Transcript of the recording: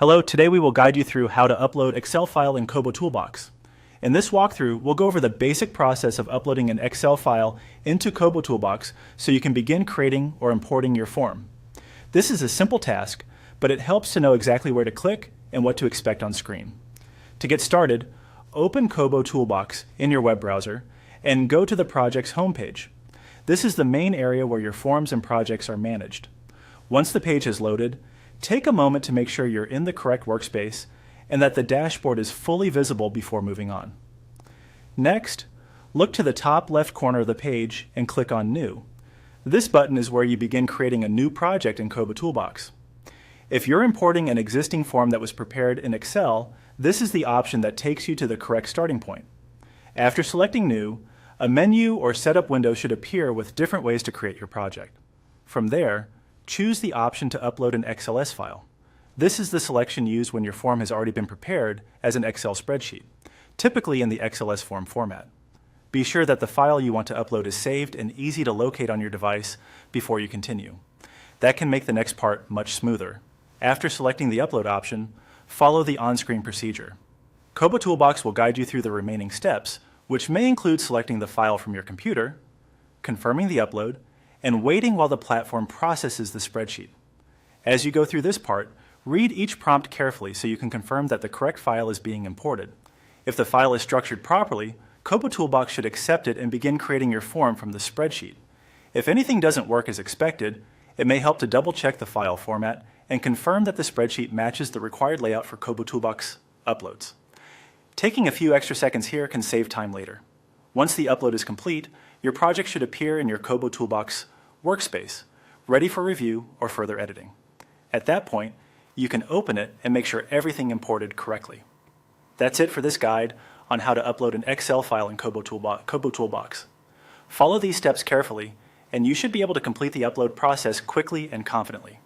Hello, today we will guide you through how to upload Excel file in KoboToolbox. In this walkthrough, we'll go over the basic process of uploading an Excel file into KoboToolbox so you can begin creating or importing your form. This is a simple task, but it helps to know exactly where to click and what to expect on screen. To get started, open KoboToolbox in your web browser and go to the project's homepage. This is the main area where your forms and projects are managed. Once the page is loaded, take a moment to make sure you're in the correct workspace and that the dashboard is fully visible before moving on. Next, look to the top left corner of the page and click on New. This button is where you begin creating a new project in KoboToolbox. If you're importing an existing form that was prepared in Excel, this is the option that takes you to the correct starting point. After selecting New, a menu or setup window should appear with different ways to create your project. From there, choose the option to upload an XLS file. This is the selection used when your form has already been prepared as an Excel spreadsheet, typically in the XLS form format. Be sure that the file you want to upload is saved and easy to locate on your device before you continue. That can make the next part much smoother. After selecting the upload option, follow the on-screen procedure. KoboToolbox will guide you through the remaining steps, which may include selecting the file from your computer, confirming the upload, and waiting while the platform processes the spreadsheet. As you go through this part, read each prompt carefully so you can confirm that the correct file is being imported. If the file is structured properly, KoboToolbox should accept it and begin creating your form from the spreadsheet. If anything doesn't work as expected, it may help to double-check the file format and confirm that the spreadsheet matches the required layout for KoboToolbox uploads. Taking a few extra seconds here can save time later. Once the upload is complete, your project should appear in your KoboToolbox workspace, ready for review or further editing. At that point, you can open it and make sure everything imported correctly. That's it for this guide on how to upload an Excel file in KoboToolbox. Follow these steps carefully, and you should be able to complete the upload process quickly and confidently.